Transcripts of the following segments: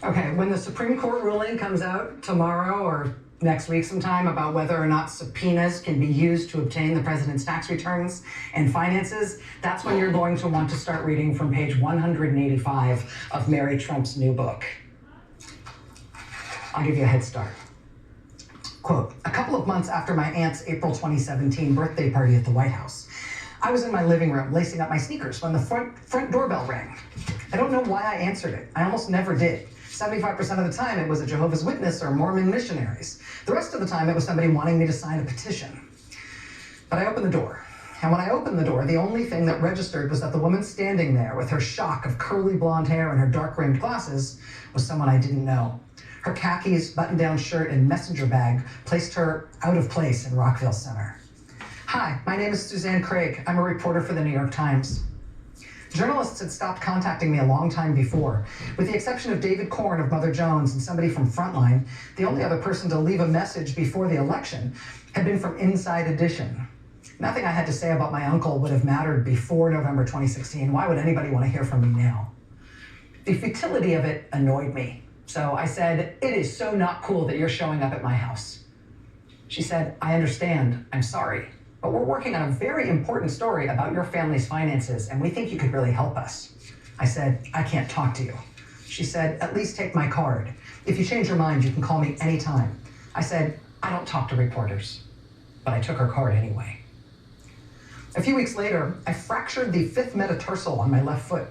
Okay, when the Supreme Court ruling comes out tomorrow or next week sometime about whether or not subpoenas can be used to obtain the president's tax returns and finances, that's when you're going to want to start reading from page 185 of Mary Trump's new book. I'll give you a head start. Quote, a couple of months after my aunt's April 2017 birthday party at the White House, I was in my living room lacing up my sneakers when the front doorbell rang. I don't know why I answered it. I almost never did. 75% of the time it was a Jehovah's Witness or Mormon missionaries. The rest of the time it was somebody wanting me to sign a petition. But I opened the door. And when I opened the door, the only thing that registered was that the woman standing there with her shock of curly blonde hair and her dark-rimmed glasses was someone I didn't know. Her khakis, button-down shirt, and messenger bag placed her out of place in Rockville Center. Hi, my name is Suzanne Craig. I'm a reporter for the New York Times. Journalists had stopped contacting me a long time before. With the exception of David Korn of Mother Jones and somebody from Frontline, the only other person to leave a message before the election had been from Inside Edition. Nothing I had to say about my uncle would have mattered before November 2016. Why would anybody want to hear from me now? The futility of it annoyed me. So I said, it is so not cool that you're showing up at my house. She said, I understand. I'm sorry. But we're working on a very important story about your family's finances, and we think you could really help us. I said, I can't talk to you. She said, at least take my card. If you change your mind, you can call me anytime. I said, I don't talk to reporters. But I took her card anyway. A few weeks later, I fractured the 5th metatarsal on my left foot.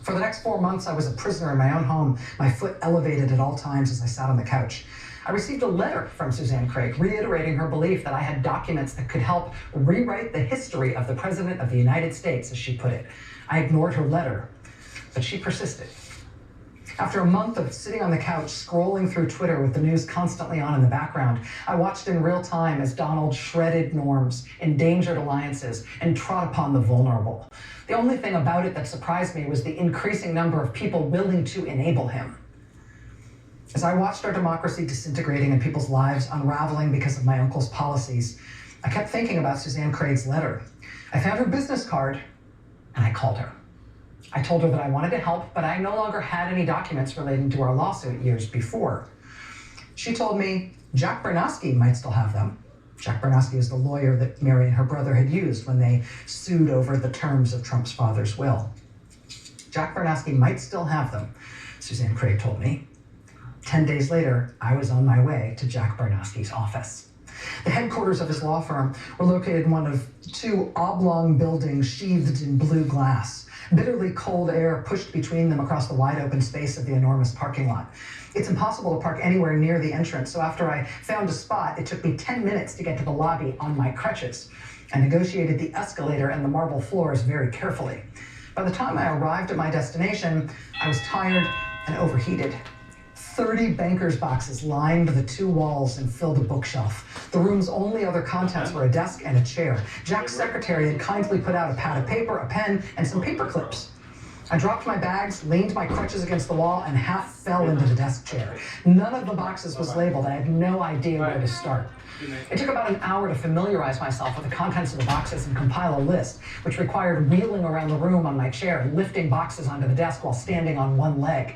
For the next 4 months, I was a prisoner in my own home, my foot elevated at all times as I sat on the couch. I received a letter from Suzanne Craig reiterating her belief that I had documents that could help rewrite the history of the President of the United States, as she put it. I ignored her letter, but she persisted. After a month of sitting on the couch, scrolling through Twitter with the news constantly on in the background, I watched in real time as Donald shredded norms, endangered alliances, and trod upon the vulnerable. The only thing about it that surprised me was the increasing number of people willing to enable him. As I watched our democracy disintegrating and people's lives unraveling because of my uncle's policies, I kept thinking about Suzanne Craig's letter. I found her business card, and I called her. I told her that I wanted to help, but I no longer had any documents relating to our lawsuit years before. She told me Jack Bernowski might still have them. Jack Bernowski is the lawyer that Mary and her brother had used when they sued over the terms of Trump's father's will. Jack Bernowski might still have them, Suzanne Craig told me. 10 days later, I was on my way to Jack Bernowski's office. The headquarters of his law firm were located in one of 2 oblong buildings sheathed in blue glass. Bitterly cold air pushed between them across the wide open space of the enormous parking lot. It's impossible to park anywhere near the entrance, so after I found a spot, it took me 10 minutes to get to the lobby on my crutches. I negotiated the escalator and the marble floors very carefully. By the time I arrived at my destination, I was tired and overheated. 30 banker's boxes lined the 2 walls and filled a bookshelf. The room's only other contents were a desk and a chair. Jack's secretary had kindly put out a pad of paper, a pen, and some paper clips. I dropped my bags, leaned my crutches against the wall, and half fell into the desk chair. None of the boxes was labeled. I had no idea where to start. It took about an hour to familiarize myself with the contents of the boxes and compile a list, which required wheeling around the room on my chair and lifting boxes onto the desk while standing on one leg.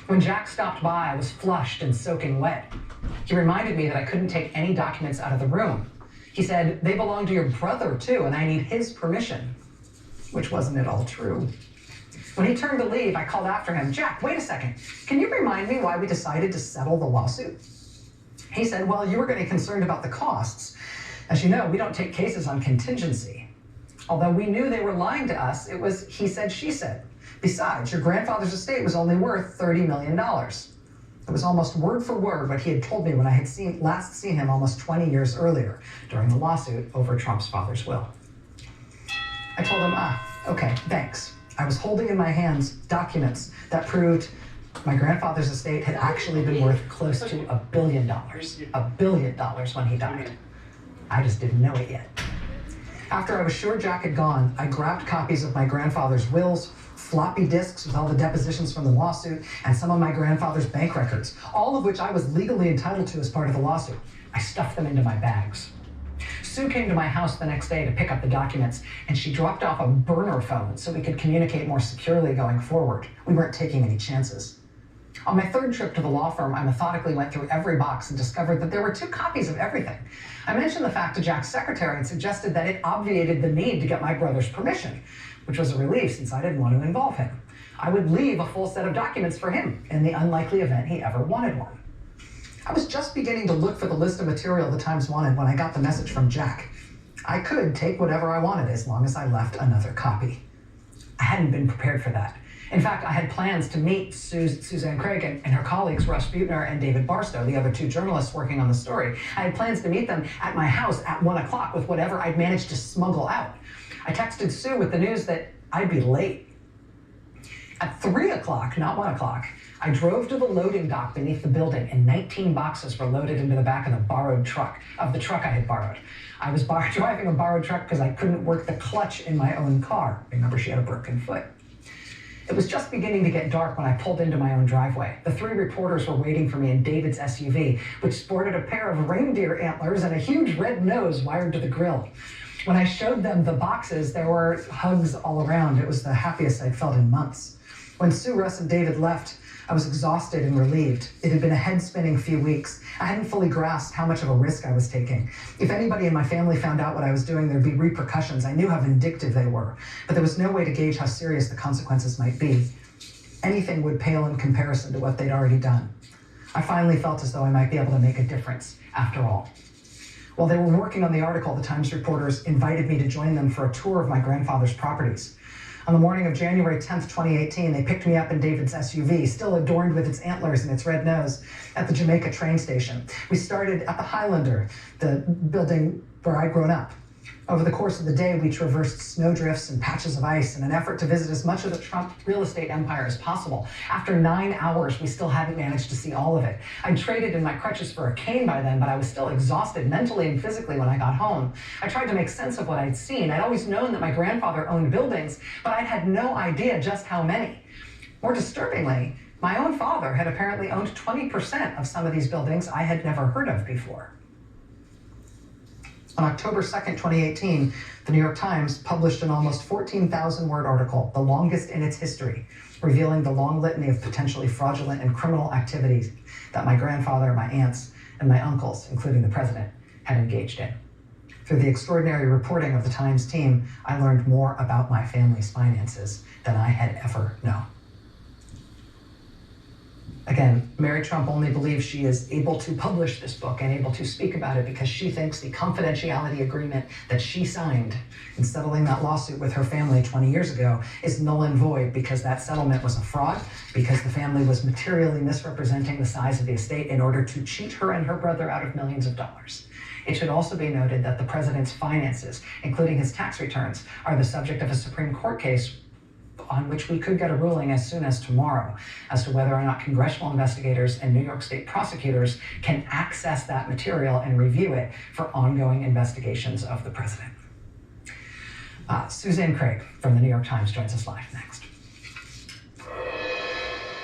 When Jack stopped by, I was flushed and soaking wet. He reminded me that I couldn't take any documents out of the room. He said, they belong to your brother too, and I need his permission. Which wasn't at all true. When he turned to leave, I called after him, Jack, wait a second. Can you remind me why we decided to settle the lawsuit? He said, well, you were getting concerned about the costs. As you know, we don't take cases on contingency. Although we knew they were lying to us, it was he said, she said. Besides, your grandfather's estate was only worth $30 million. It was almost word for word what he had told me when I had last seen him almost 20 years earlier during the lawsuit over Trump's father's will. I told him, okay, thanks. I was holding in my hands documents that proved my grandfather's estate had actually been worth close to $1 billion. $1 billion when he died. I just didn't know it yet. After I was sure Jack had gone, I grabbed copies of my grandfather's wills, floppy disks with all the depositions from the lawsuit, and some of my grandfather's bank records, all of which I was legally entitled to as part of the lawsuit. I stuffed them into my bags. Sue came to my house the next day to pick up the documents, and she dropped off a burner phone so we could communicate more securely going forward. We weren't taking any chances. On my third trip to the law firm, I methodically went through every box and discovered that there were 2 copies of everything. I mentioned the fact to Jack's secretary and suggested that it obviated the need to get my brother's permission, which was a relief since I didn't want to involve him. I would leave a full set of documents for him in the unlikely event he ever wanted one. I was just beginning to look for the list of material the Times wanted when I got the message from Jack. I could take whatever I wanted as long as I left another copy. I hadn't been prepared for that. In fact, I had plans to meet Suzanne Craig and her colleagues, Russ Buettner and David Barstow, the other 2 journalists working on the story. I had plans to meet them at my house at 1 o'clock with whatever I'd managed to smuggle out. I texted Sue with the news that I'd be late. At 3 o'clock, not 1 o'clock, I drove to the loading dock beneath the building and 19 boxes were loaded into the back of the truck I had borrowed. I was driving a borrowed truck because I couldn't work the clutch in my own car. Remember, she had a broken foot. It was just beginning to get dark when I pulled into my own driveway. The 3 reporters were waiting for me in David's SUV, which sported a pair of reindeer antlers and a huge red nose wired to the grill. When I showed them the boxes, there were hugs all around. It was the happiest I'd felt in months. When Sue, Russ, and David left, I was exhausted and relieved. It had been a head-spinning few weeks. I hadn't fully grasped how much of a risk I was taking. If anybody in my family found out what I was doing, there'd be repercussions. I knew how vindictive they were, but there was no way to gauge how serious the consequences might be. Anything would pale in comparison to what they'd already done. I finally felt as though I might be able to make a difference, after all. While they were working on the article, the Times reporters invited me to join them for a tour of my grandfather's properties. On the morning of January 10th, 2018, they picked me up in David's SUV, still adorned with its antlers and its red nose, at the Jamaica train station. We started at the Highlander, the building where I'd grown up. Over the course of the day, we traversed snowdrifts and patches of ice in an effort to visit as much of the Trump real estate empire as possible. After 9 hours, we still hadn't managed to see all of it. I'd traded in my crutches for a cane by then, but I was still exhausted mentally and physically when I got home. I tried to make sense of what I'd seen. I'd always known that my grandfather owned buildings, but I'd had no idea just how many. More disturbingly, my own father had apparently owned 20% of some of these buildings I had never heard of before. On October 2nd, 2018, the New York Times published an almost 14,000-word article, the longest in its history, revealing the long litany of potentially fraudulent and criminal activities that my grandfather, my aunts, and my uncles, including the president, had engaged in. Through the extraordinary reporting of the Times team, I learned more about my family's finances than I had ever known. Again, Mary Trump only believes she is able to publish this book and able to speak about it because she thinks the confidentiality agreement that she signed in settling that lawsuit with her family 20 years ago is null and void because that settlement was a fraud, because the family was materially misrepresenting the size of the estate in order to cheat her and her brother out of millions of dollars. It should also be noted that the president's finances, including his tax returns, are the subject of a Supreme Court case on which we could get a ruling as soon as tomorrow as to whether or not congressional investigators and New York State prosecutors can access that material and review it for ongoing investigations of the president. Suzanne Craig from the New York Times joins us live next.